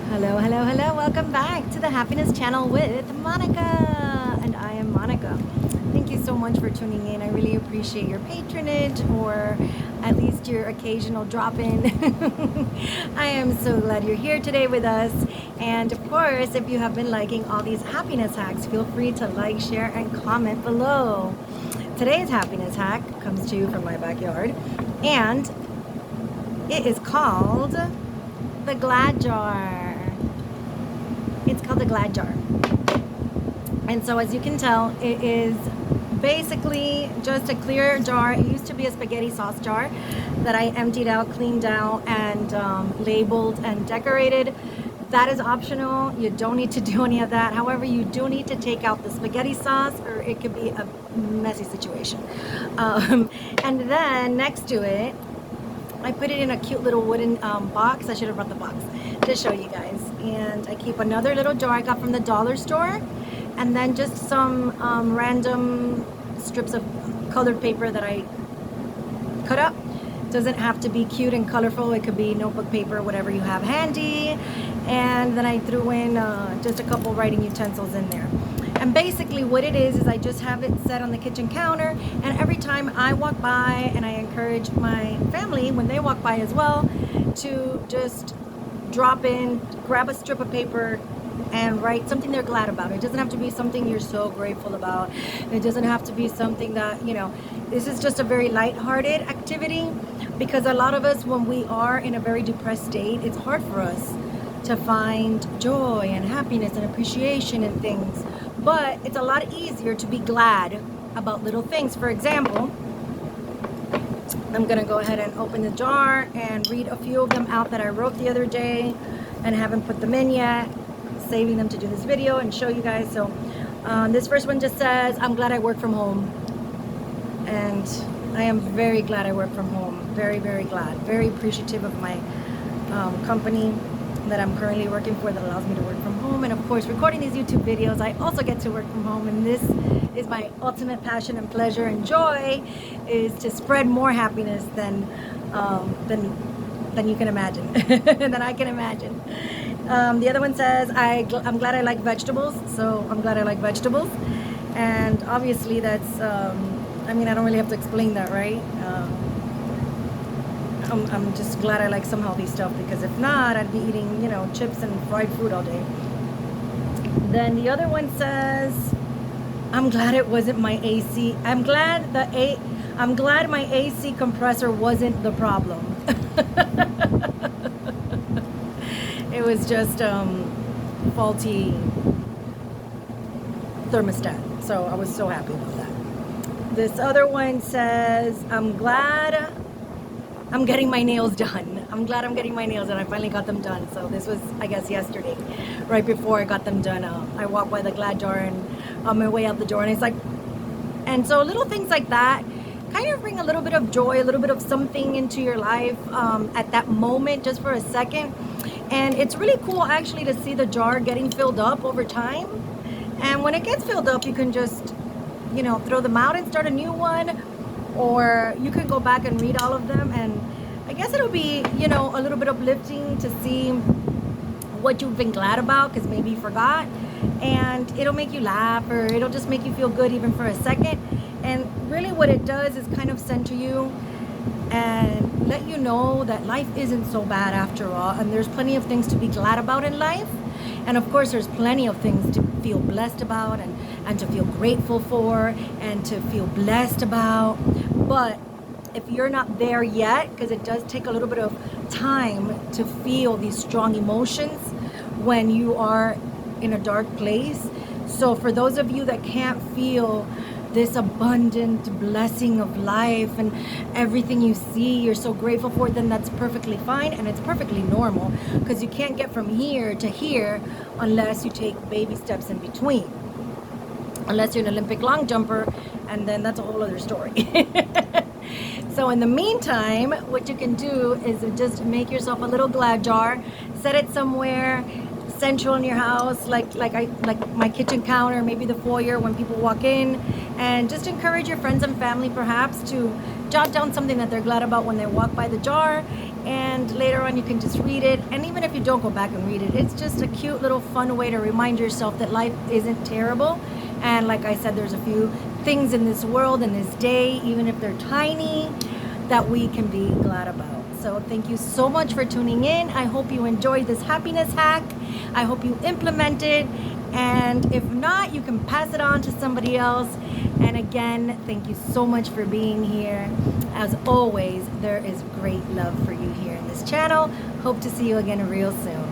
Hello, hello, hello. Welcome back to the Happiness Channel with Monica. And I am Monica. Thank you so much for tuning in. I really appreciate your patronage or at least your occasional drop in. I am so glad you're here today with us. And of course, if you have been liking all these happiness hacks, feel free to like, share, and comment below. Today's happiness hack comes to you from my backyard. And it is called the Glad Jar. It's called the Glad Jar. And so as you can tell, it is basically just a clear jar. It used to be a spaghetti sauce jar that I emptied out, cleaned out, and labeled and decorated. That is optional. You don't need to do any of that. However, you do need to take out the spaghetti sauce or it could be a messy situation. And then next to it, I put it in a cute little wooden box. I should have brought the box to show you guys. And I keep another little jar I got from the dollar store. And then just some random strips of colored paper that I cut up. Doesn't have to be cute and colorful. It could be notebook paper, whatever you have handy. And then I threw in just a couple writing utensils in there. And basically what it is I just have it set on the kitchen counter, and every time I walk by, and I encourage my family when they walk by as well, to just drop in, grab a strip of paper and write something they're glad about. It doesn't have to be something you're so grateful about. It doesn't have to be something that, this is just a very lighthearted activity, because a lot of us, when we are in a very depressed state, it's hard for us to find joy and happiness and appreciation in things. But it's a lot easier to be glad about little things. For example, I'm gonna go ahead and open the jar and read a few of them out that I wrote the other day and haven't put them in yet, saving them to do this video and show you guys. So this first one just says, I'm glad I work from home. And I am very glad I work from home. Very, very glad. Very appreciative of my company that I'm currently working for that allows me to work from home. And of course, recording these YouTube videos, I also get to work from home. And this is my ultimate passion and pleasure and joy, is to spread more happiness than you can imagine, than I can imagine. The other one says, I'm glad I like vegetables. So I'm glad I like vegetables. And obviously that's, I don't really have to explain that, right? I'm just glad I like some healthy stuff, because if not, I'd be eating, chips and fried food all day. Then the other one says, I'm glad it wasn't my AC. I'm glad my AC compressor wasn't the problem. It was just faulty thermostat. So I was so happy about that. This other one says, I'm glad I'm getting my nails done. I'm glad I'm getting my nails, and I finally got them done. So this was, I guess, yesterday, right before I got them done. I walked by the Glad Jar and on my way out the door, and it's like, and so little things like that kind of bring a little bit of joy, a little bit of something into your life at that moment, just for a second. And it's really cool actually to see the jar getting filled up over time. And when it gets filled up, you can just, throw them out and start a new one. Or you can go back and read all of them, and I guess it'll be, a little bit uplifting to see what you've been glad about, because maybe you forgot, and it'll make you laugh, or it'll just make you feel good even for a second. And really what it does is kind of center you and let you know that life isn't so bad after all, and there's plenty of things to be glad about in life. And of course, there's plenty of things to feel blessed about and to feel grateful for and to feel blessed about. But if you're not there yet, because it does take a little bit of time to feel these strong emotions when you are in a dark place. So for those of you that can't feel this abundant blessing of life and everything you see, you're so grateful for it, then that's perfectly fine, and it's perfectly normal, because you can't get from here to here unless you take baby steps in between, unless you're an Olympic long jumper, and then that's a whole other story. So in the meantime, what you can do is just make yourself a little Glad Jar, set it somewhere central in your house, like my kitchen counter, maybe the foyer when people walk in, and just encourage your friends and family perhaps to jot down something that they're glad about when they walk by the jar. and later on you can just read it. And even if you don't go back and read it, it's just a cute little fun way to remind yourself that life isn't terrible. And like I said, there's a few things in this world, in this day, even if they're tiny, that we can be glad about. So thank you so much for tuning in. I hope you enjoyed this happiness hack. I hope you implement it. And if not, you can pass it on to somebody else. And again, thank you so much for being here. As always, there is great love for you here in this channel. Hope to see you again real soon.